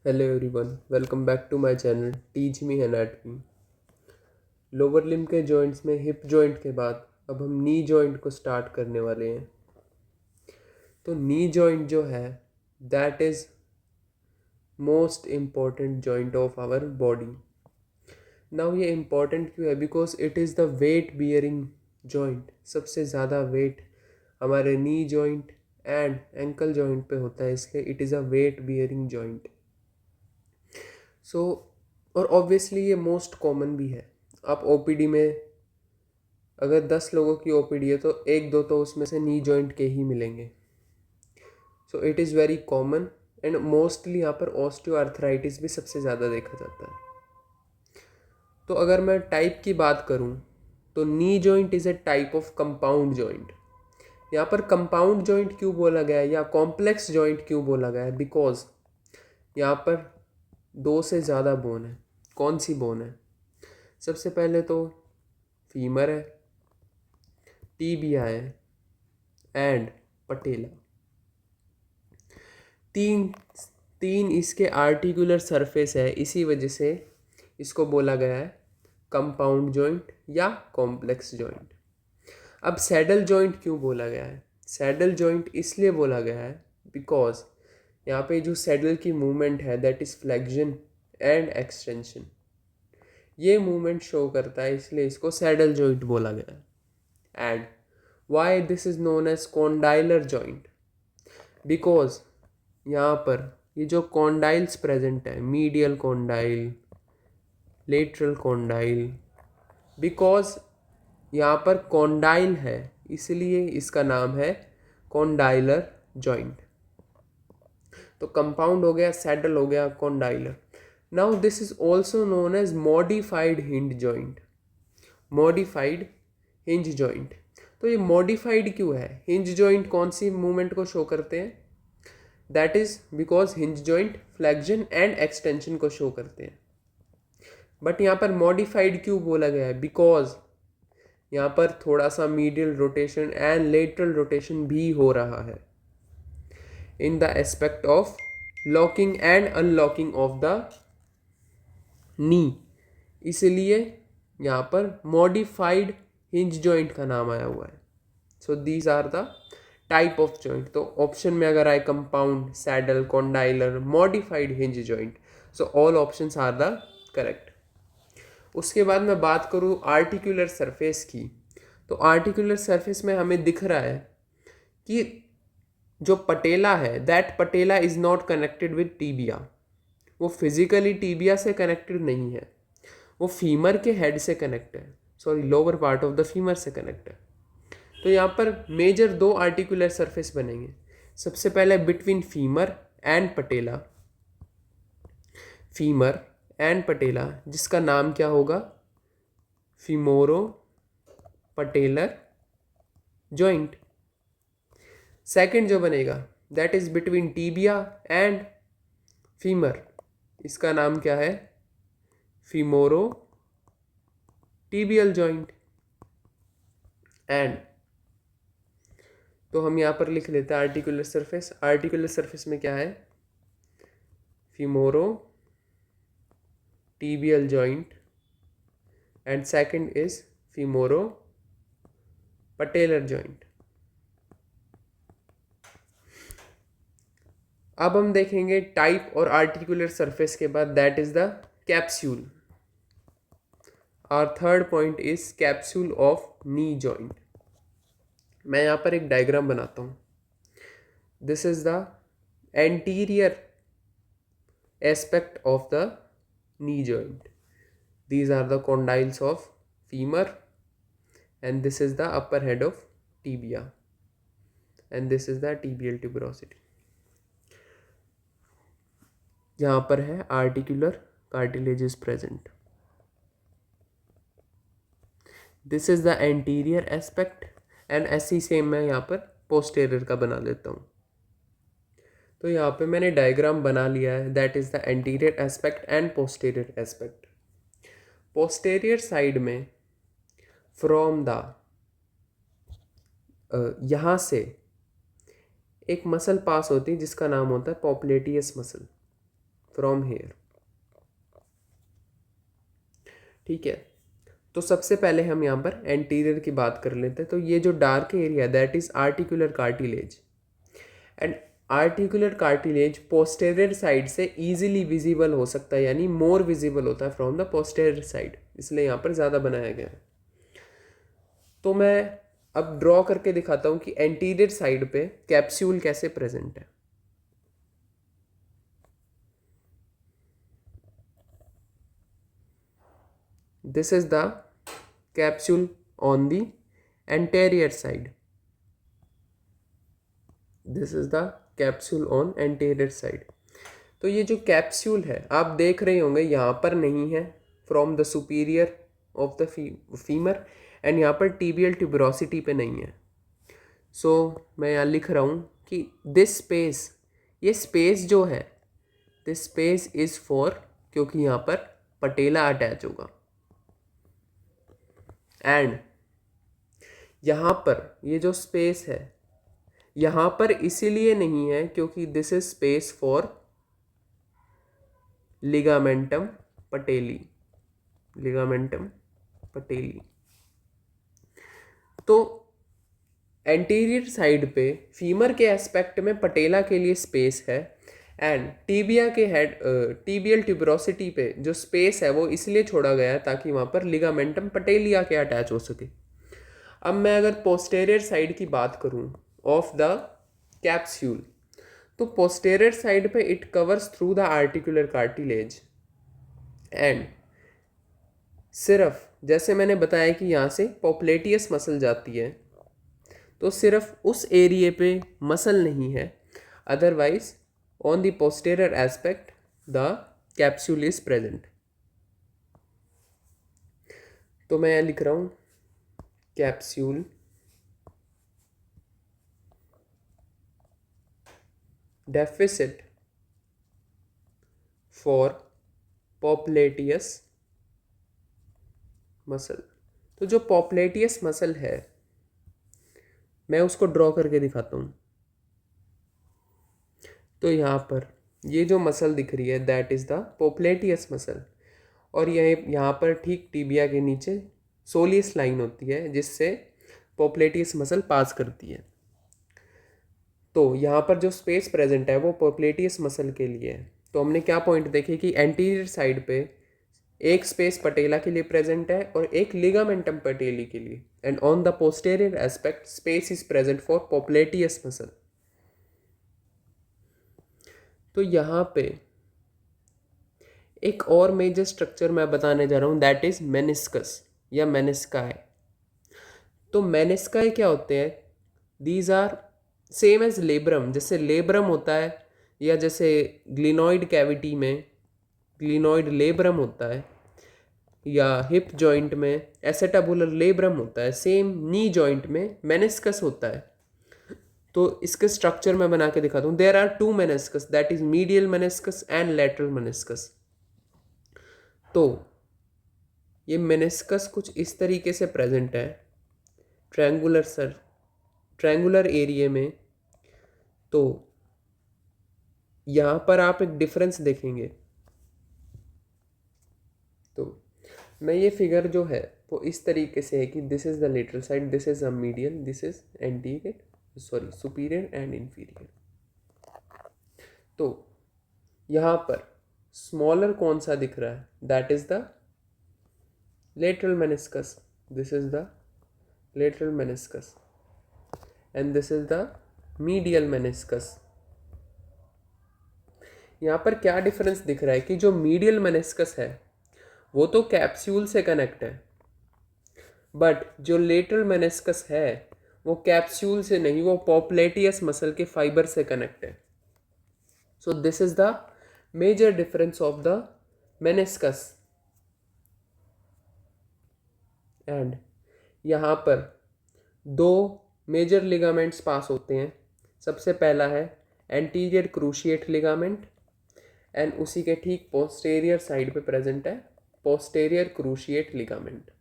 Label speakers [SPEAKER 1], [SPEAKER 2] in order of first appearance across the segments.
[SPEAKER 1] Hello everyone, welcome back to my channel Teach Me Anatomy। Lower limb के joints में hip joint के बाद अब हम नी जॉइंट को स्टार्ट करने वाले हैं। तो नी जॉइंट जो है that is most important joint of our body. Now ये इम्पॉर्टेंट क्यों है? Because it is the weight bearing joint. सबसे ज़्यादा वेट हमारे knee joint and ankle joint पे होता है, इसलिए it is a weight bearing joint. So और ऑब्वियसली ये मोस्ट कॉमन भी है। आप ओपीडी में अगर 10 लोगों की ओपीडी है तो एक दो तो उसमें से नी जॉइंट के ही मिलेंगे। So it is very common and mostly यहाँ पर ऑस्टियोआर्थराइटिस भी सबसे ज़्यादा देखा जाता है। तो अगर मैं टाइप की बात करूँ तो knee joint is a type of compound joint. यहाँ पर कंपाउंड जॉइंट क्यों बोला गया है या कॉम्प्लेक्स जॉइंट क्यों बोला गया है? बिकॉज यहाँ पर दो से ज़्यादा बोन है। कौन सी बोन है? सबसे पहले तो फीमर है, टीबिया है एंड पटेला। तीन तीन इसके आर्टिकुलर सरफेस है, इसी वजह से इसको बोला गया है कंपाउंड जॉइंट या कॉम्प्लेक्स जॉइंट। अब सैडल जॉइंट क्यों बोला गया है? सैडल जॉइंट इसलिए बोला गया है बिकॉज यहाँ पे जो सैडल की मूवमेंट है that is flexion and extension, ये मूवमेंट शो करता है, इसलिए इसको सैडल जॉइंट बोला गया है। And why this is known as condylar joint? Because यहाँ पर ये जो कॉन्डाइल्स प्रेजेंट है, medial condyle, lateral condyle, because यहाँ पर कॉन्डाइल है इसलिए इसका नाम है कॉन्डाइलर जॉइंट। तो कंपाउंड हो गया, सैडल हो गया, condylar. Now this is also known as modified hinge joint. Modified hinge joint. तो ये मॉडिफाइड क्यों है? हिंज जॉइंट कौन सी मूवमेंट को शो करते हैं? That is because hinge joint flexion and extension को शो करते हैं। बट यहाँ पर मॉडिफाइड क्यों बोला गया है? बिकॉज यहाँ पर थोड़ा सा medial rotation and lateral rotation भी हो रहा है in the aspect of locking and unlocking of the नी, इसलिए यहाँ पर मॉडिफाइड हिंज जॉइंट का नाम आया हुआ है। So these are the type of joint. तो ऑप्शन में अगर आए compound, saddle, condylar, modified hinge joint, so all options are the correct. उसके बाद मैं बात करूँ आर्टिकुलर सरफेस की, तो आर्टिकुलर सरफेस में हमें दिख रहा है कि जो पटेला है that patella is not connected with tibia. वो फिजिकली टीबिया से कनेक्टेड नहीं है, वो फीमर के हेड से कनेक्ट है, sorry lower part of the femur से कनेक्ट है। तो यहाँ पर मेजर दो आर्टिकुलर सरफेस बनेंगे। सबसे पहले between femur and patella, femur and patella, जिसका नाम क्या होगा? फीमोरो पटेलर जॉइंट। सेकंड जो बनेगा that is between tibia and femur, इसका नाम क्या है? Femoro tibial joint. एंड तो हम यहाँ पर लिख लेते हैं आर्टिकुलर सरफेस। आर्टिकुलर सरफेस में क्या है? Femoro tibial joint and second is femoro patellar joint. अब हम देखेंगे टाइप और आर्टिकुलर सरफेस के बाद that is the capsule. Our third point is capsule of knee joint. मैं यहाँ पर एक डायग्राम बनाता हूँ। This is the anterior aspect of the knee joint. These are the condyles of femur and this is the upper head of tibia and this is the tibial tuberosity. यहाँ पर है articular cartilage is present. This is the anterior aspect and ऐसी same मैं यहाँ पर posterior का बना लेता हूँ। तो यहाँ पे मैंने डायग्राम बना लिया है, that is the anterior aspect and posterior aspect. Posterior side में फ्रॉम द यहाँ से एक मसल पास होती है जिसका नाम होता है पॉप्लेटियस मसल। From here. ठीक है, तो सबसे पहले हम यहाँ पर एंटीरियर की बात कर लेते हैं। तो ये जो dark area that is articular cartilage, and articular cartilage posterior side से इजीली विजिबल हो सकता है, यानी मोर विजिबल होता है फ्रॉम द पोस्टेरियर साइड, इसलिए यहाँ पर ज़्यादा बनाया गया है। तो मैं अब ड्रॉ करके दिखाता हूँ कि एंटीरियर साइड पे कैप्सूल कैसे प्रेजेंट है। This is the capsule on the anterior side. This is the capsule on anterior side. तो ये जो कैप्सूल है आप देख रहे होंगे यहाँ पर नहीं है from the superior of the femur, and यहाँ पर टीबियल ट्यूबरोसिटी पे नहीं है। सो मैं यहाँ लिख रहा हूँ कि दिस स्पेस, ये स्पेस जो है, दिस स्पेस इज फॉर, क्योंकि यहाँ पर पटेला अटैच होगा, एंड यहाँ पर ये जो स्पेस है यहाँ पर इसीलिए नहीं है क्योंकि this is space for ligamentum patellae, ligamentum patellae. तो एंटीरियर साइड पे फीमर के एस्पेक्ट में पटेला के लिए स्पेस है, एंड टीबिया के हेड टीबियल ट्यूबरोसिटी पे जो स्पेस है वो इसलिए छोड़ा गया है ताकि वहाँ पर लिगामेंटम पटेलिया के अटैच हो सके। अब मैं अगर पोस्टेरियर साइड की बात करूँ ऑफ द कैप्सूल, तो पोस्टेरियर साइड पे it covers through the articular cartilage, and सिर्फ जैसे मैंने बताया कि यहाँ से पॉपुलेटियस मसल जाती है, तो सिर्फ उस एरिए पे मसल नहीं है, otherwise on the posterior aspect the capsule is present. तो मैं यहाँ लिख रहा हूँ capsule deficit for popliteus muscle. तो जो पॉपुलेटियस मसल है मैं उसको ड्रॉ करके दिखाता हूँ। तो यहाँ पर ये जो मसल दिख रही है दैट इज़ द पॉपुलेटियस मसल, और यह यहाँ पर ठीक टीबिया के नीचे सोलियस लाइन होती है जिससे पॉपुलेटियस मसल पास करती है। तो यहाँ पर जो स्पेस प्रेजेंट है वो पॉपुलेटियस मसल के लिए है। तो हमने क्या पॉइंट देखे कि एंटीरियर साइड पे एक स्पेस पटेला के लिए प्रेजेंट है और एक लिगामेंटम पटेली के लिए, and on the posterior aspect space is present for popliteus muscle. तो यहाँ पे एक और मेजर स्ट्रक्चर मैं बताने जा रहा हूँ दैट इज मेनिस्कस या मेनिस्काई। तो मेनिस्काई क्या होते हैं? These are same as labrum, जैसे लेब्रम होता है या जैसे ग्लिनॉइड कैविटी में ग्लिनॉइड लेब्रम होता है, या हिप जॉइंट में एसेटाबुलर लेब्रम होता है, सेम नी जॉइंट में मेनिस्कस होता है। तो इसके स्ट्रक्चर मैं बना के दिखाता हूँ। There are two meniscus that is medial meniscus and lateral meniscus. तो ये मेनिस्कस कुछ इस तरीके से प्रेजेंट है ट्रायंगुलर एरिया में। तो यहाँ पर आप एक डिफरेंस देखेंगे। तो मैं ये फिगर जो है वो इस तरीके से है कि this is the lateral side, this is a medial, this is anterior, sorry superior and inferior. तो यहाँ पर स्मॉलर कौन सा दिख रहा है? That is the lateral meniscus. This is the lateral meniscus and this is the medial meniscus. यहाँ पर क्या डिफरेंस दिख रहा है कि जो मीडियल मेनिस्कस है वो तो कैप्सूल से कनेक्ट है, बट जो लेटरल मेनिस्कस है वो कैप्सूल से नहीं, वो पॉपुलेटियस मसल के फाइबर से कनेक्ट है। So this is the major difference of the meniscus. And यहाँ पर दो मेजर लिगामेंट्स पास होते हैं। सबसे पहला है एंटीरियर क्रूशिएट लिगामेंट, एंड उसी के ठीक पोस्टेरियर साइड पे प्रेजेंट है पोस्टेरियर क्रूशिएट लिगामेंट।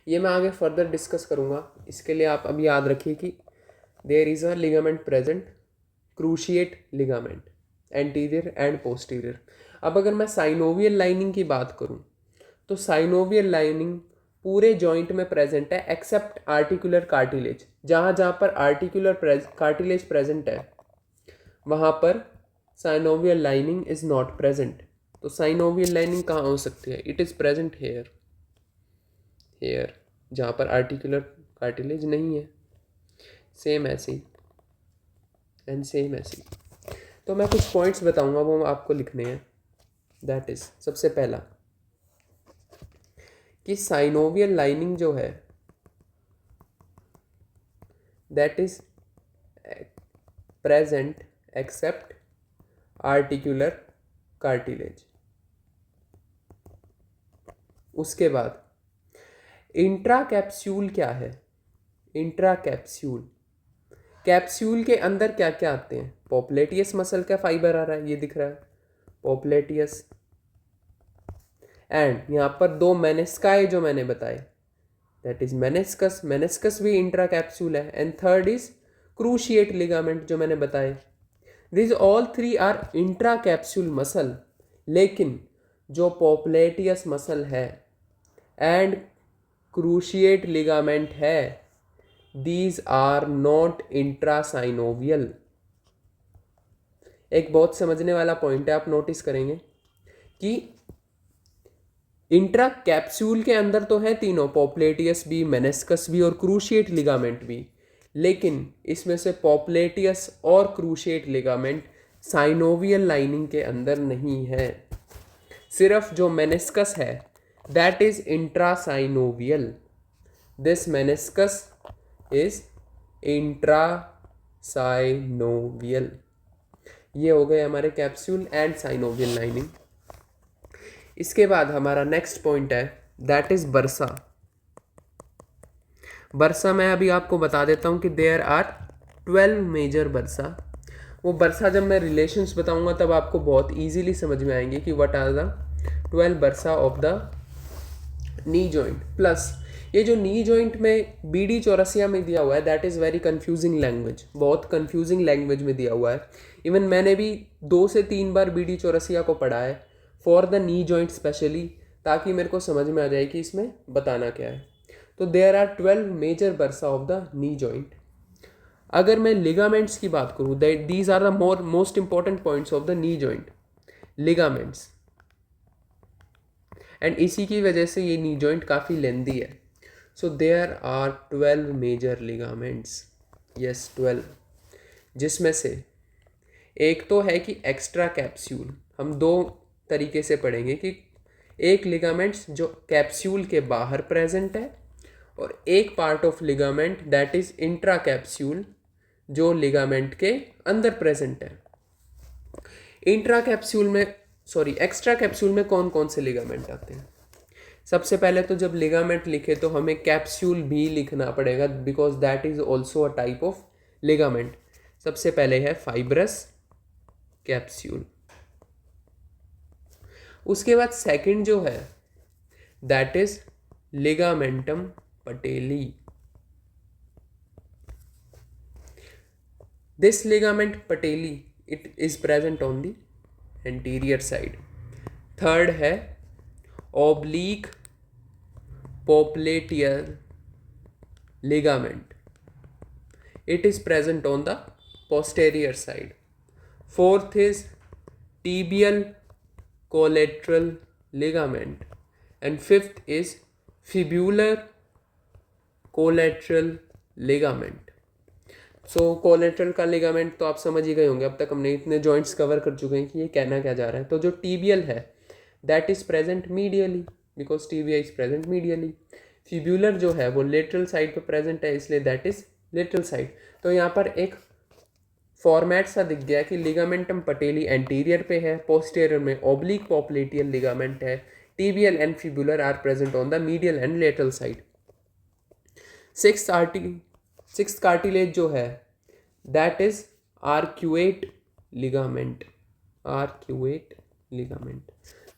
[SPEAKER 1] ये मैं आगे फर्दर डिस्कस करूँगा। इसके लिए आप अब याद रखिए कि there is a ligament present, cruciate ligament, anterior and posterior. अब अगर मैं साइनोवियल लाइनिंग की बात करूं तो साइनोवियल लाइनिंग पूरे जॉइंट में प्रेजेंट है एक्सेप्ट आर्टिकुलर कार्टिलेज। जहाँ जहाँ पर आर्टिकुलर कार्टिलेज प्रेजेंट है वहाँ पर synovial lining is not present. तो साइनोवियल लाइनिंग कहाँ हो सकती है? It is present here, here जहाँ पर आर्टिकुलर कार्टिलेज नहीं है। सेम ऐसे ही एंड सेम ऐसे ही। तो मैं कुछ पॉइंट्स बताऊंगा वो आपको लिखने हैं। दैट इज सबसे पहला कि साइनोवियल लाइनिंग जो है that is present except articular cartilage. उसके बाद इंट्रा कैप्सूल क्या है? इंट्रा कैप्सूल, कैप्सूल के अंदर क्या क्या आते हैं? पोप्लेटियस मसल का फाइबर आ रहा है, ये दिख रहा है पोप्लेटियस, एंड यहाँ पर दो मेनिस्काई जो मैंने बताए दैट इज मेनिस्कस, मेनिस्कस भी इंट्रा कैप्सूल है, and third is cruciate ligament जो मैंने बताए। This all three are intra capsule muscle, लेकिन जो पोप्लेटियस मसल है एंड क्रूशिएट लिगामेंट है दीज आर नॉट इंट्रासाइनोवियल। एक बहुत समझने वाला पॉइंट है, आप नोटिस करेंगे कि इंट्रा कैप्सूल के अंदर तो है तीनों, पोप्लेटियस भी, मेनिस्कस भी और क्रूशिएट लिगामेंट भी, लेकिन इसमें से पोप्लेटियस और क्रूशिएट लिगामेंट साइनोवियल लाइनिंग के अंदर नहीं है। सिर्फ जो मेनिस्कस है that is intrasynovial, this meniscus is intrasynovial. ये हो गए हमारे कैप्सूल एंड साइनोवियल लाइनिंग। इसके बाद हमारा नेक्स्ट पॉइंट है दैट इज बर्सा। बर्सा मैं अभी आपको बता देता हूं कि देयर आर 12 मेजर बर्सा। वो बर्सा जब मैं रिलेशंस बताऊंगा तब आपको बहुत इजीली समझ में आएंगे कि what are the 12 bursa of the knee joint. Plus ये जो नी जॉइंट में बीडी चौरसिया में दिया हुआ है that is very confusing language, बहुत कंफ्यूजिंग लैंग्वेज में दिया हुआ है। इवन मैंने भी 2 से 3 बार बीडी चौरसिया को पढ़ा है for the knee joint specially, ताकि मेरे को समझ में आ जाए कि इसमें बताना क्या है। तो there are 12 major bursa of the knee joint. अगर मैं लिगामेंट्स की बात करूँ that these are the most important points of the knee joint, ligaments, and इसी की वजह से ये नी जॉइंट काफ़ी लेंदी है। So there are 12 major ligaments, yes 12, जिसमें से एक तो है कि एक्स्ट्रा कैप्सूल। हम दो तरीके से पढ़ेंगे कि एक लिगामेंट्स जो कैप्सूल के बाहर प्रेजेंट है और एक part of ligament that is intra capsule जो लिगामेंट के अंदर प्रेजेंट है। इंट्रा कैप्सूल में एक्स्ट्रा कैप्सूल में कौन कौन से लिगामेंट आते हैं? सबसे पहले तो जब लिगामेंट लिखे तो हमें कैप्सूल भी लिखना पड़ेगा because that is also a type of ligament. सबसे पहले है फाइब्रस कैप्सूल। उसके बाद सेकंड जो है that is ligamentum patellae. This ligament patellae it is present on the anterior side. Third है oblique popliteal ligament, it is present on the posterior side. Fourth is tibial collateral ligament, and fifth is fibular collateral ligament. So collateral का ligament तो आप समझ ही गए होंगे, अब तक हमने इतने joints कवर कर चुके हैं कि ये कहना क्या जा रहा है। तो जो tibial है that is present medially because tibia is present medially. Fibular जो है वो लेटरल साइड पे प्रेजेंट है इसलिए दैट इज लेटरल साइड। तो यहाँ पर एक फॉर्मेट सा दिख गया कि लिगामेंटम पटेली एंटीरियर पे है, पोस्टीरियर में ओब्लिक पोप्लेटियल लिगामेंट है, tibial and fibular are present on the medial and lateral side. Sixth cartilage जो है that is arcuate ligament, arcuate ligament.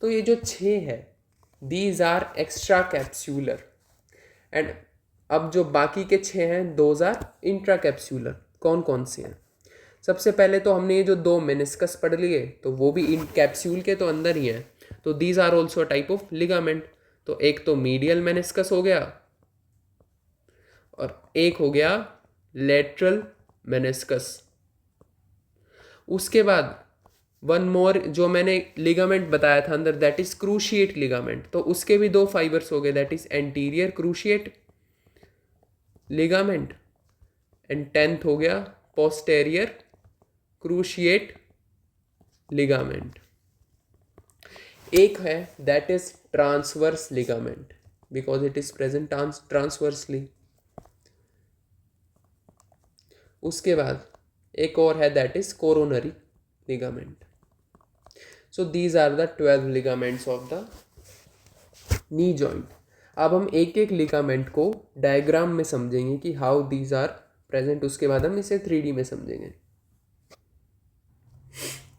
[SPEAKER 1] तो ये जो 6 है these are extra capsular and अब जो बाकी के 6 हैं दोज आर इंट्रा कैप्सूलर। कौन कौन से हैं? सबसे पहले तो हमने ये जो दो मेनिस्कस पढ़ लिए तो वो भी इन कैप्सूल के तो अंदर ही हैं, तो these are also type of ligament. तो एक तो मीडियल मेनिस्कस हो गया और एक हो गया लेटरल मेनिस्कस। उसके बाद वन मोर जो मैंने लिगामेंट बताया था अंदर, दैट इज क्रूशिएट लिगामेंट। तो उसके भी दो फाइबर्स हो गए, that is anterior cruciate ligament and tenth हो गया पोस्टेरियर क्रूशिएट लिगामेंट। एक है that is transverse ligament because it is present transversely. उसके बाद एक और है that is coronary ligament. So these are the 12 ligaments of the knee joint. अब हम एक एक लिगामेंट को डायग्राम में समझेंगे कि हाउ दीज आर प्रेजेंट, उसके बाद हम इसे 3D में समझेंगे।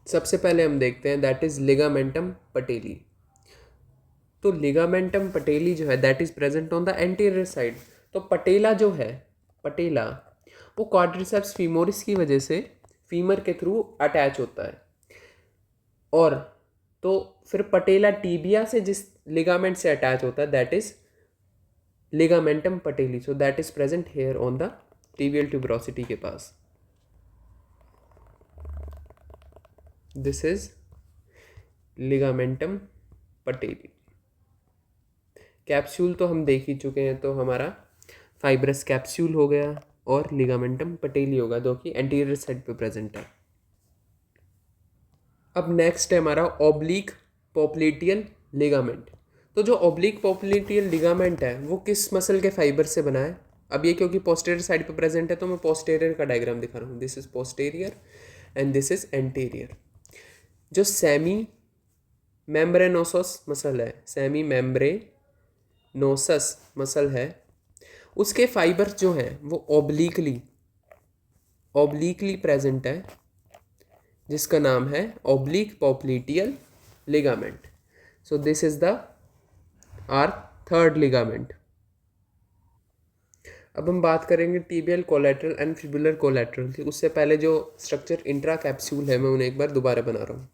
[SPEAKER 1] सबसे पहले हम देखते हैं दैट इज लिगामेंटम पटेली। तो लिगामेंटम पटेली जो है that is present on the anterior side. तो पटेला जो है, पटेला वो क्वाड्रिसेप्स फीमोरिस की वजह से फीमर के थ्रू अटैच होता है, और तो फिर पटेला टीबिया से जिस लिगामेंट से अटैच होता है that is ligamentum patellae. So that is present here on the tibial tuberosity के पास। This is ligamentum patellae. Capsule तो हम देख ही चुके हैं, तो हमारा फाइब्रस कैप्सूल हो गया और लिगामेंटम पटेली होगा जो कि एंटीरियर साइड पे प्रेजेंट है। अब नेक्स्ट है हमारा ओब्लिक पोप्लिटियल लिगामेंट। तो जो ओब्लिक पोप्लिटियल लिगामेंट है वो किस मसल के फाइबर से बना है? अब ये क्योंकि पोस्टेरियर साइड पे प्रेजेंट है तो मैं पोस्टेरियर का डायग्राम दिखा रहा हूँ। This is posterior and this is anterior. जो सेमी मेम्ब्रेनोसस मसल है, सेमी मेम्ब्रेनोसस मसल है, उसके फाइबर जो हैं वो ओब्लिकली प्रेजेंट है, जिसका नाम है oblique popliteal ligament. So this is the our third ligament. अब हम बात करेंगे tibial collateral and fibular collateral की। उससे पहले जो स्ट्रक्चर इंट्रा कैप्सूल है मैं उन्हें एक बार दोबारा बना रहा हूँ।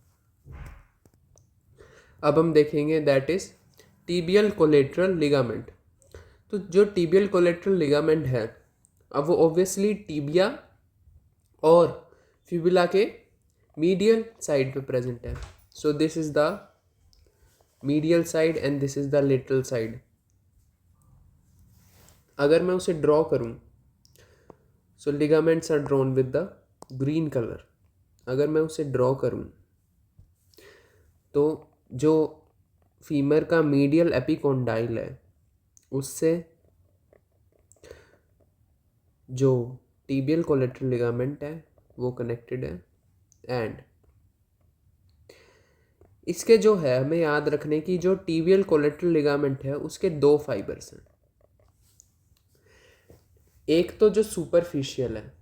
[SPEAKER 1] अब हम देखेंगे that is tibial collateral ligament. तो जो टीबियल कोलैटरल लिगामेंट है अब वो ऑब्वियसली टीबिया और फिबुला के मीडियल साइड पे प्रेजेंट है। So this is the medial side and this is the lateral side. अगर मैं उसे ड्रॉ करूं, so ligaments are drawn with the green colour. अगर मैं उसे ड्रॉ करूं तो जो फीमर का मीडियल एपिकोंडाइल है उससे जो टीबियल कोलैटरल लिगामेंट है वो कनेक्टेड है। एंड इसके जो है हमें याद रखने की, जो टीबियल कोलैटरल लिगामेंट है उसके दो फाइबर्स हैं। एक तो जो सुपरफिशियल है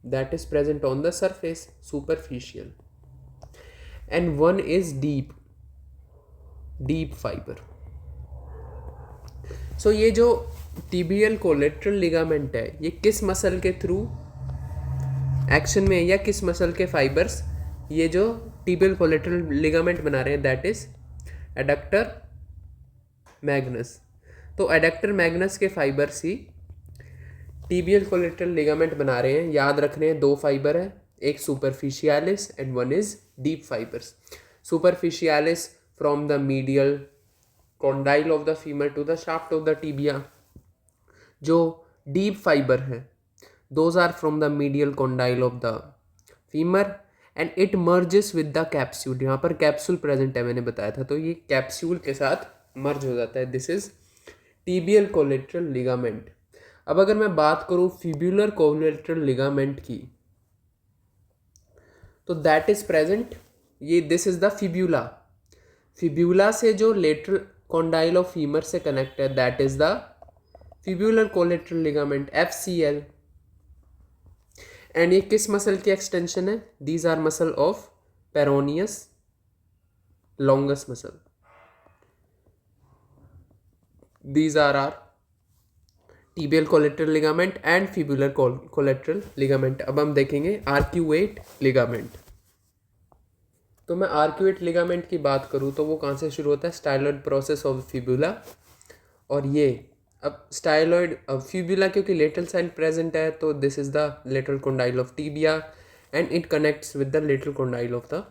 [SPEAKER 1] that is present on the surface, superficial, and one is deep fibre. So ये जो टीबियल कोलैटरल लिगामेंट है ये किस मसल के थ्रू एक्शन में है या किस मसल के फाइबर्स ये जो टीबियल कोलैटरल लिगामेंट बना रहे हैं दैट इज एडक्टर मैग्नस। तो एडक्टर मैग्नस के फाइबर्स ही टीबियल कोलैटरल लिगामेंट बना रहे हैं। याद रखने हैं दो फाइबर है, एक सुपरफिशियालिस and one is deep fibres. सुपरफिशियालिस from the medial condyle of the femur to the shaft of the tibia। जो deep fiber है those are from the medial condyle of the femur and it merges with the capsule। यहाँ पर capsule present है मैंने बताया था, तो ये कैप्सूल के साथ मर्ज हो जाता है। This is tibial collateral ligament. अब अगर मैं बात करूँ फिब्युलर कोलैटरल लिगामेंट की तो दैट इज प्रेजेंट, ये this is the fibula. Fibula से जो लेटरल कॉन्डाइल ऑफ फीमर से कनेक्ट है that is the fibular collateral ligament FCL। And ये किस मसल की एक्सटेंशन है? These are muscle of peroneus longus muscle. These are tibial collateral ligament and fibular collateral ligament. अब हम देखेंगे arcuate ligament. तो मैं आर्क्यूएट लिगामेंट की बात करूँ तो वो कहाँ से शुरू होता है, स्टाइलॉइड प्रोसेस ऑफ फिबुला। और ये अब स्टाइलॉइड फिबुला क्योंकि लेटरल साइड प्रेजेंट है तो this is the lateral condyle of tibia and it connects with the lateral condyle of the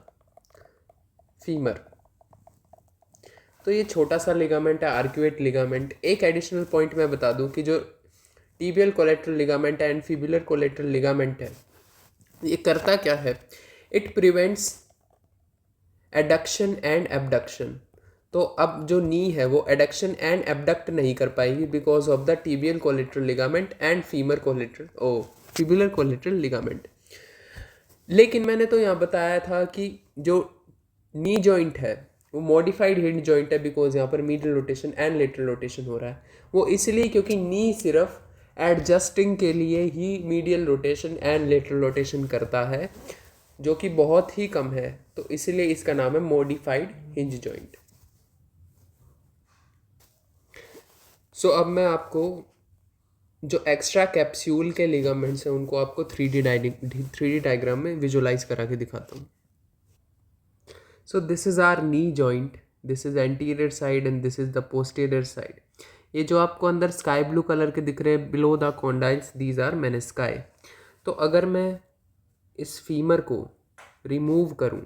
[SPEAKER 1] femur. तो ये छोटा सा लिगामेंट है आर्क्यूएट लिगामेंट। एक एडिशनल पॉइंट मैं बता दूं कि जो टीबियल कोलेटरल लिगामेंट है एंड फिबुलर कोलेटरल लिगामेंट है, ये करता क्या है, it prevents adduction and abduction. तो अब जो नी है वो एडक्शन एंड एबडक्ट नहीं कर पाएगी because of the tibial collateral ligament and femur collateral fibular collateral ligament. लेकिन मैंने तो यहाँ बताया था कि जो नी जॉइंट है वो मॉडिफाइड हिंज जॉइंट है बिकॉज यहाँ पर medial rotation and lateral rotation हो रहा है। वो इसलिए क्योंकि नी सिर्फ एडजस्टिंग के लिए ही medial rotation and lateral rotation करता है, जो कि बहुत ही कम है, तो इसलिए इसका नाम है मॉडिफाइड हिंज जॉइंट। सो अब मैं आपको जो एक्स्ट्रा कैप्सूल के लिगामेंट्स हैं उनको आपको 3D डायग्राम में विजुलाइज करा के दिखाता हूँ। So this is our knee joint, this is anterior side and this is the posterior side. ये जो आपको अंदर स्काई ब्लू कलर के दिख रहे हैं below the condyles, these are menisci. तो अगर मैं इस फीमर को रिमूव करूं,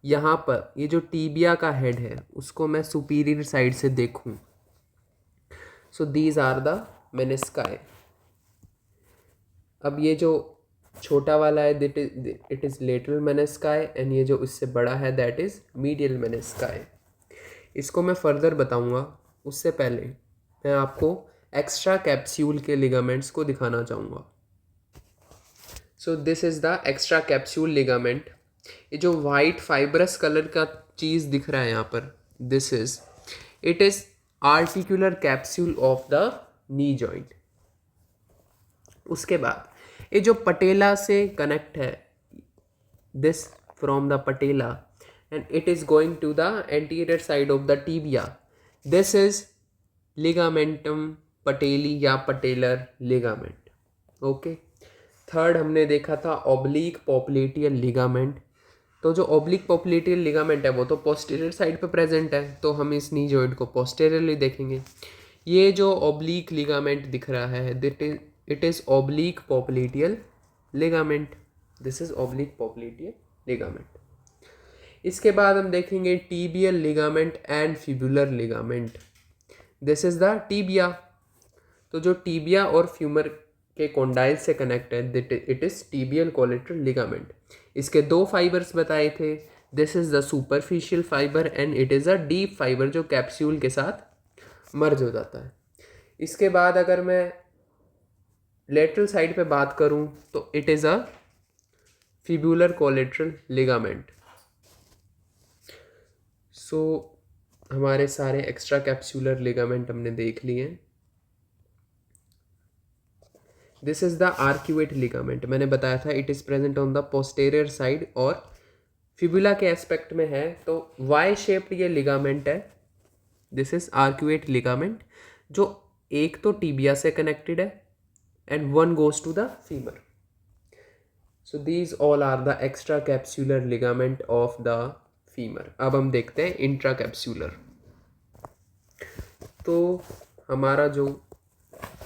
[SPEAKER 1] यहाँ पर ये जो टीबिया का हेड है उसको मैं सुपीरियर साइड से देखूं, सो दीज आर द मेनिस्काई। अब ये जो छोटा वाला है इट इज़ लेटरल मेनिस्काई एंड ये जो इससे बड़ा है दैट इज़ मीडियल मेनिस्काई। इसको मैं फर्दर बताऊंगा, उससे पहले मैं आपको एक्स्ट्रा कैप्सूल के लिगामेंट्स को दिखाना चाहूँगा। So this is the extra capsule ligament. ये जो वाइट फाइब्रस कलर का चीज़ दिख रहा है यहाँ पर, this is it is articular capsule of the knee joint. उसके बाद ये जो पटेला से कनेक्ट है, this from the patella and it is going to the anterior side of the tibia, this is ligamentum patellae या patellar ligament. Okay, third हमने देखा था ऑब्लिक पॉप्लेटियल लिगामेंट। तो जो ऑब्लिक पॉप्लेटियल लिगामेंट है वो तो पोस्टीरियर साइड पे प्रेजेंट है, तो हम इस नी जॉइंट को पोस्टीरियरली देखेंगे। ये जो ऑब्लिक लिगामेंट दिख रहा है it is oblique popliteal ligament, this is oblique popliteal ligament. इसके बाद हम देखेंगे tibial ligament and fibular ligament, this is the tibia. तो जो टीबिया और फ्यूमर के कॉन्डाइल से कनेक्ट है it is tibial collateral ligament. इसके दो फाइबर्स बताए थे, this is the superficial fibre and it is a deep fibre जो कैप्सूल के साथ मर्ज हो जाता है। इसके बाद अगर मैं लेटरल साइड पे बात करूं तो it is a fibular collateral ligament. So हमारे सारे एक्स्ट्रा कैप्सूलर लिगामेंट हमने देख लिए हैं। This is the arcuate ligament, मैंने बताया था it is present on the posterior side और फिबुला के एस्पेक्ट में है, तो वाई शेप्ड ये लिगामेंट है। दिस इज आर्क्यूएट लिगामेंट जो एक तो टीबिया से कनेक्टेड है and one goes to the femur. So these all are the extra capsular ligament of the femur. अब हम देखते हैं इंट्रा कैप्सूलर। तो हमारा जो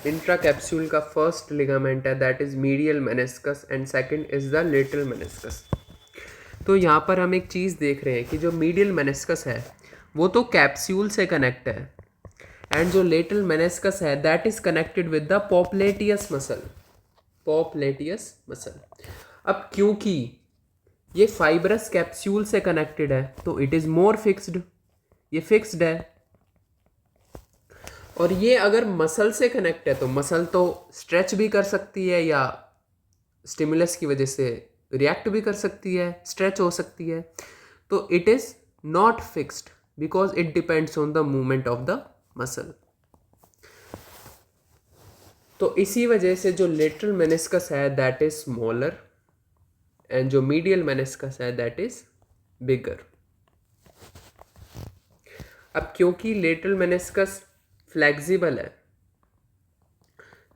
[SPEAKER 1] इंट्रा कैप्सूल का फर्स्ट लिगामेंट है that is medial meniscus and second is the lateral meniscus. तो यहाँ पर हम एक चीज़ देख रहे हैं कि जो मीडियल मेनिस्कस है वो तो कैप्सूल से कनेक्ट है एंड जो लेटरल मेनिस्कस है that is connected with the popliteus muscle, popliteus muscle. अब क्योंकि ये फाइब्रस कैप्सूल से कनेक्टेड है तो इट इज मोर फिक्स्ड, ये फिक्स्ड है। और ये अगर मसल से कनेक्ट है तो मसल तो स्ट्रेच भी कर सकती है या स्टिमुलस की वजह से रिएक्ट भी कर सकती है, स्ट्रेच हो सकती है, तो it is not fixed because it depends on the movement of the muscle. तो इसी वजह से जो लेटरल मेनिस्कस है दैट इज स्मॉलर एंड जो मीडियल मेनिस्कस है दैट इज बिगर। अब क्योंकि लेटरल मेनिस्कस फ्लेक्सिबल है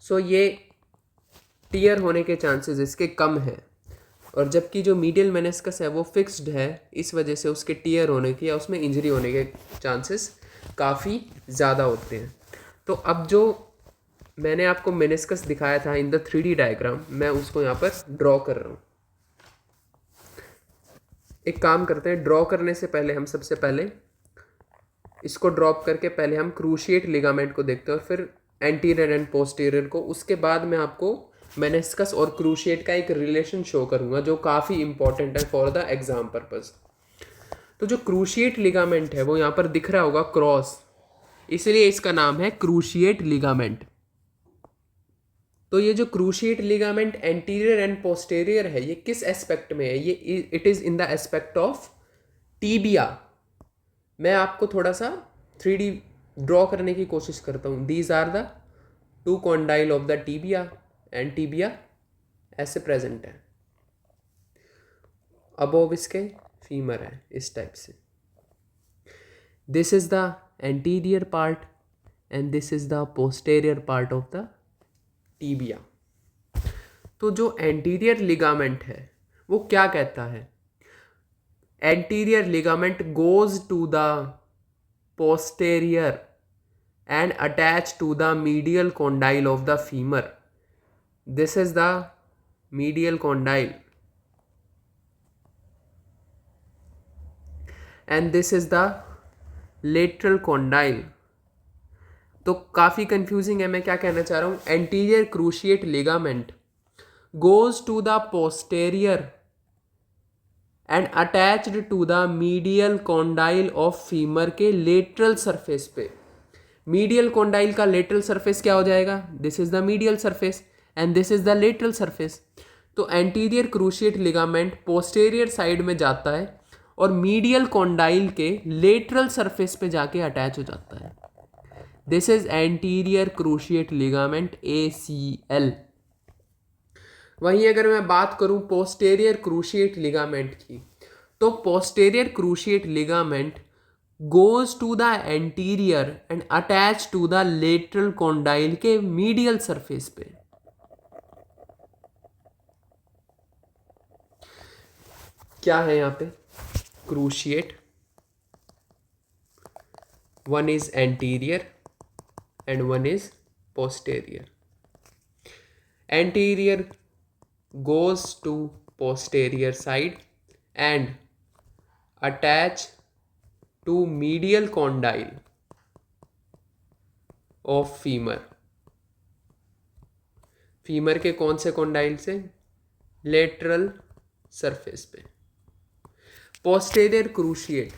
[SPEAKER 1] सो ये टीयर होने के चांसेस इसके कम हैं, और जबकि जो मीडियल मेनिस्कस है वो फिक्स्ड है, इस वजह से उसके टीयर होने की या उसमें इंजरी होने के चांसेस काफ़ी ज़्यादा होते हैं। तो अब जो मैंने आपको मेनिस्कस दिखाया था इन द 3D डायग्राम, मैं उसको यहाँ पर ड्रॉ कर रहा हूँ। एक काम करते हैं, ड्रॉ करने से पहले हम सबसे पहले इसको ड्रॉप करके पहले हम क्रूशिएट लिगामेंट को देखते हैं और फिर एंटीरियर एंड पोस्टीरियर को। उसके बाद मैं आपको मेनिस्कस और क्रूशिएट का एक रिलेशन शो करूंगा जो काफ़ी इंपॉर्टेंट है फॉर द एग्जाम पर्पस। तो जो क्रूशिएट लिगामेंट है वो यहाँ पर दिख रहा होगा क्रॉस, इसलिए इसका नाम है क्रूशिएट लिगामेंट। तो ये जो cruciate ligament anterior and posterior है, ये किस एस्पेक्ट में है? ये it is in the aspect of tibia. मैं आपको थोड़ा सा 3D ड्रॉ करने की कोशिश करता हूँ। These are the two condyle of the tibia and tibia ऐसे प्रेजेंट है, अबोव इसके फीमर है इस टाइप से। This is the anterior part and this is the posterior part of the tibia. तो जो एंटीरियर लिगामेंट है वो क्या कहता है? Anterior ligament goes to the posterior and attached to the medial condyle of the femur. This is the medial condyle and this is the lateral condyle. तो काफ़ी confusing है, मैं क्या कहना चाह रहा हूँ? Anterior cruciate ligament goes to the posterior and attached to the medial condyle of femur के लेटरल सरफेस पे। मीडियल कॉन्डाइल का लेटरल सरफेस क्या हो जाएगा? This is the medial surface and this is the lateral surface. तो anterior cruciate ligament posterior side में जाता है और मीडियल कॉन्डाइल के लेटरल सरफेस पे जाके अटैच हो जाता है। This is anterior cruciate ligament ACL। वहीं अगर मैं बात करूं पोस्टेरियर क्रूशिएट लिगामेंट की, तो posterior cruciate ligament goes to the anterior and attach to the lateral condyle के मीडियल सरफेस पे। क्या है यहाँ पे? Cruciate, one is anterior and one is posterior. Anterior goes to posterior side and attach to medial condyle of femur। Femur के कौन से condyle से? लेटरल सरफेस पे। Posterior cruciate,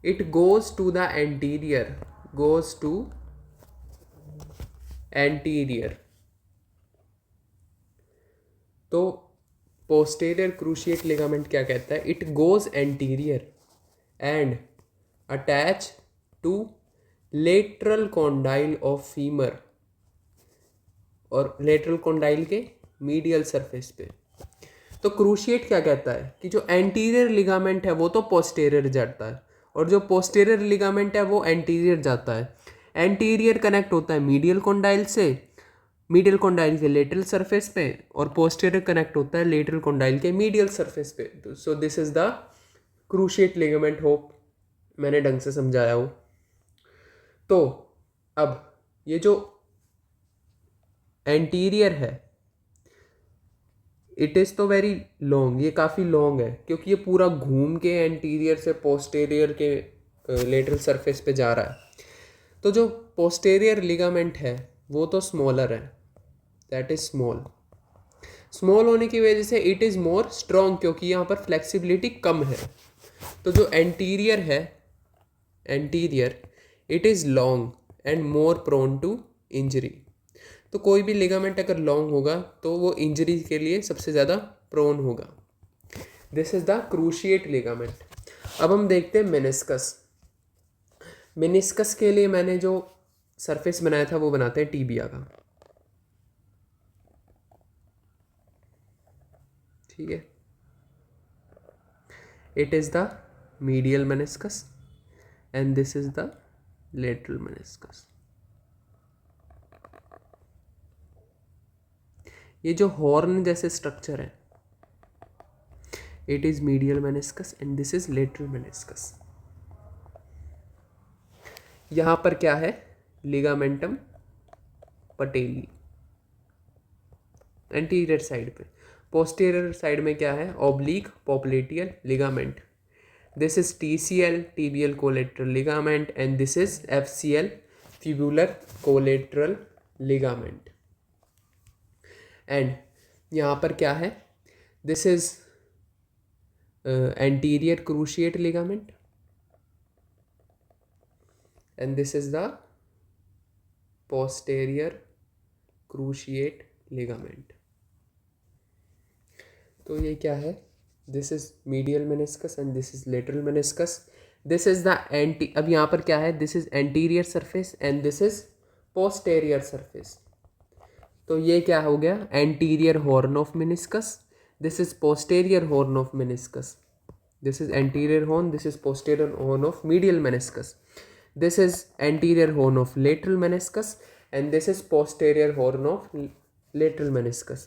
[SPEAKER 1] it goes to the anterior, goes to anterior. तो posterior cruciate ligament क्या कहता है? It goes anterior and attach to lateral condyle of femur, और लेटरल कॉन्डाइल के मीडियल सरफेस पे। तो क्रूशिएट क्या कहता है कि जो एंटीरियर लिगामेंट है वो तो पोस्टेरियर जाता है और जो पोस्टेरियर लिगामेंट है वो एंटीरियर जाता है। एंटीरियर कनेक्ट होता है मीडियल कॉन्डाइल से, मीडियल कॉन्डाइल के लेटरल सरफेस पे, और पोस्टेरियर कनेक्ट होता है लेटरल कॉन्डाइल के मीडियल सरफेस पे। सो this is the cruciate ligament. Hope मैंने ढंग से समझाया हो। तो अब ये जो एंटीरियर है, इट इज़ तो वेरी लॉन्ग, ये काफ़ी लॉन्ग है क्योंकि ये पूरा घूम के एंटीरियर से पोस्टेरियर के लेटरल सरफेस पे जा रहा है। तो जो पोस्टेरियर लिगामेंट है वो तो स्मॉलर है, दैट इज स्मॉल। स्मॉल होने की वजह से इट इज़ मोर स्ट्रॉन्ग क्योंकि यहाँ पर फ्लेक्सिबिलिटी कम है। तो जो एंटीरियर है, anterior, it is long and more prone to injury. तो कोई भी लिगामेंट अगर लॉन्ग होगा तो वो इंजरी के लिए सबसे ज़्यादा प्रोन होगा। This is the cruciate ligament. अब हम देखते हैं मेनिस्कस। मेनिस्कस के लिए मैंने जो सरफेस बनाया था वो बनाते हैं टीबिया का। ठीक है, it is the medial meniscus and this is the lateral meniscus. ये जो हॉर्न जैसे स्ट्रक्चर है, it is medial meniscus and this is lateral meniscus. यहां पर क्या है, लिगामेंटम पटेली एंटीरियर साइड पे। पोस्टीरियर साइड में क्या है, oblique popliteal ligament. This is TCL tibial collateral ligament and this is FCL fibular collateral ligament. And यहाँ पर क्या है, this is anterior cruciate ligament and this is the posterior cruciate ligament। तो ये क्या है, this is medial meniscus and this is lateral meniscus. This is the anti, अब यहाँ पर क्या है, this is anterior surface and this is posterior surface. तो ये क्या हो गया, anterior horn of meniscus, this is posterior horn of meniscus. This is anterior horn, this is posterior horn of medial meniscus. This is anterior horn of lateral meniscus and this is posterior horn of lateral meniscus।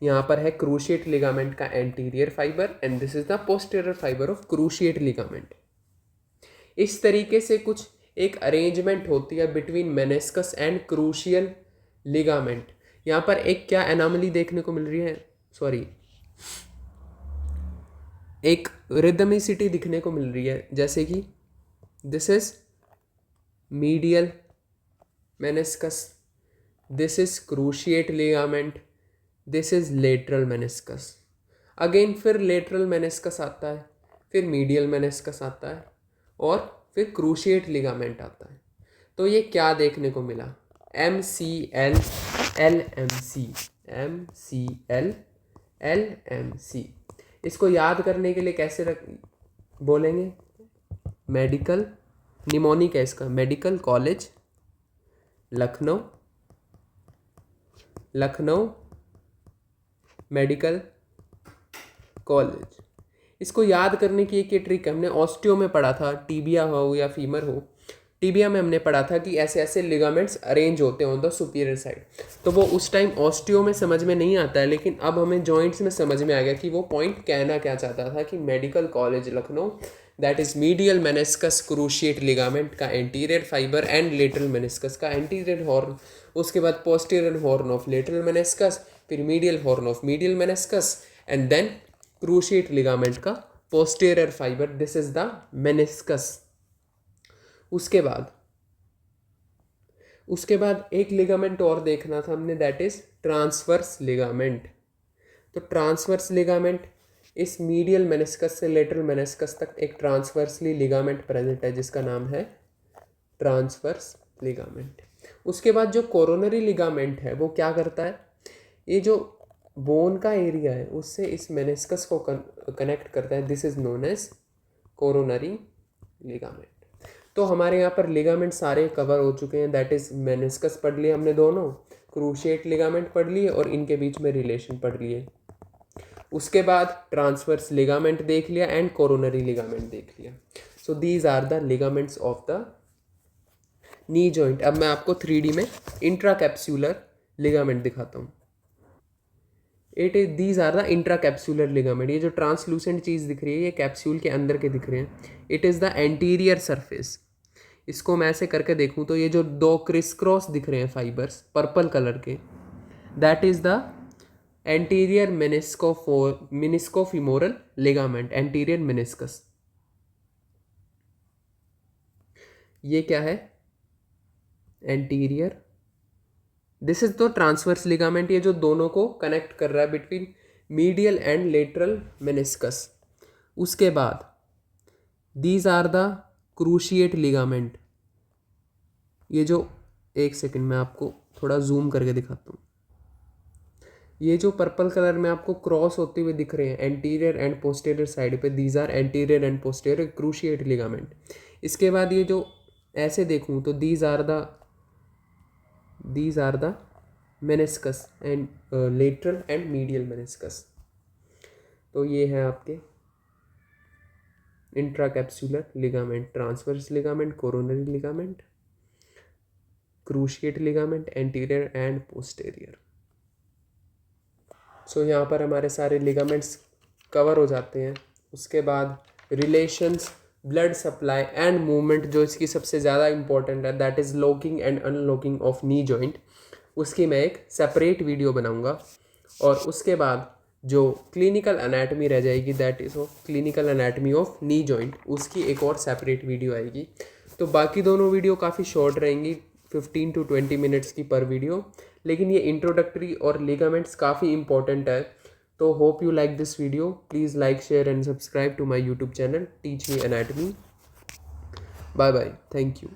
[SPEAKER 1] यहाँ पर है cruciate ligament का anterior fiber and this is the posterior fiber of cruciate ligament। इस तरीके से कुछ एक arrangement होती है between meniscus and crucial ligament। यहाँ पर एक क्या एनामली देखने को मिल रही है, सॉरी, एक रिदमिसिटी दिखने को मिल रही है, जैसे कि this is medial meniscus, this is cruciate ligament, this is lateral meniscus। Again फिर lateral meniscus आता है, फिर medial meniscus आता है और फिर cruciate ligament आता है। तो ये क्या देखने को मिला, MCL LMC, MCL LMC। इसको याद करने के लिए कैसे बोलेंगे, मेडिकल निमोनिक है इसका, medical college Lucknow, Lucknow medical college. इसको याद करने की एक ट्रिक है, हमने ऑस्टियो में पढ़ा था, टीबिया हो या फीमर हो, टीबिया में हमने पढ़ा था कि ऐसे ऐसे लिगामेंट्स अरेंज होते हैं ऑन द सुपीरियर साइड। तो वो उस टाइम ऑस्टियो में समझ में नहीं आता है, लेकिन अब हमें जॉइंट्स में समझ में आ गया कि वो पॉइंट कहना क्या चाहता था, कि medical college Lucknow that is medial meniscus cruciate ligament का anterior fibre and lateral meniscus का एंटीरियर हॉर्न, उसके बाद posterior horn of lateral meniscus, फिर medial horn of medial meniscus and then cruciate ligament का posterior fibre, this is the meniscus. उसके बाद एक ligament और देखना था हमने, दैट इज ट्रांसवर्स लिगामेंट। तो ट्रांसवर्स लिगामेंट, इस मीडियल मेनिस्कस से लेटरल मेनिस्कस तक एक ट्रांसवर्सली लिगामेंट प्रेजेंट है जिसका नाम है ट्रांसवर्स लिगामेंट। उसके बाद जो कोरोनरी लिगामेंट है वो क्या करता है, ये जो बोन का एरिया है उससे इस मेनिस्कस को कनेक्ट करता है, this is known as coronary ligament. तो हमारे यहाँ पर लिगामेंट सारे कवर हो चुके हैं, दैट इज मेनिस्कस पढ़ लिए हमने दोनों, क्रूशिएट लिगामेंट पढ़ लिए और इनके बीच में रिलेशन पढ़ लिए। उसके बाद ट्रांसवर्स लिगामेंट देख लिया एंड कोरोनरी लिगामेंट देख लिया। So these are the ligaments of the knee joint. अब मैं आपको 3D में इंट्राकैप्सूलर लिगामेंट दिखाता हूँ। It is these are the intracapsular ligament. ये जो ट्रांसलूसेंट चीज़ दिख रही है ये कैप्सूल के अंदर के दिख रहे हैं। It is the anterior surface. इसको मैं ऐसे करके देखूँ तो ये जो दो क्रिस क्रॉस दिख रहे हैं फाइबर्स पर्पल कलर के, that is the anterior meniscofemoral ligament, anterior meniscus. ये क्या है, anterior, this is the transverse ligament, ये जो दोनों को कनेक्ट कर रहा है between medial and lateral meniscus. उसके बाद these are the cruciate ligament. ये जो, एक सेकंड मैं आपको थोड़ा जूम करके दिखाता हूँ। ये जो पर्पल कलर में आपको क्रॉस होते हुए दिख रहे हैं एंटीरियर एंड पोस्टीरियर साइड पे, these are anterior and posterior cruciate ligament. इसके बाद ये जो ऐसे देखूँ तो these are the meniscus and lateral and medial meniscus. तो ये है आपके intracapsular ligament, transverse ligament, coronary ligament, cruciate ligament, anterior and posterior. So यहाँ पर हमारे सारे लिगामेंट्स कवर हो जाते हैं। उसके बाद relations blood supply and movement, जो इसकी सबसे ज़्यादा इंपॉर्टेंट है, that is locking and unlocking of knee joint, उसकी मैं एक सेपरेट वीडियो बनाऊंगा। और उसके बाद जो क्लिनिकल एनाटमी रह जाएगी, that is of clinical anatomy of knee joint, उसकी एक और सेपरेट वीडियो आएगी। तो बाकी दोनों वीडियो काफ़ी शॉर्ट रहेंगी, 15 to 20 मिनट्स की पर वीडियो, लेकिन ये इंट्रोडक्टरी और लिगामेंट्स काफ़ी इंपॉर्टेंट है। तो hope you like this video. Please like, share and subscribe to my YouTube channel teach me anatomy. Bye bye, thank you.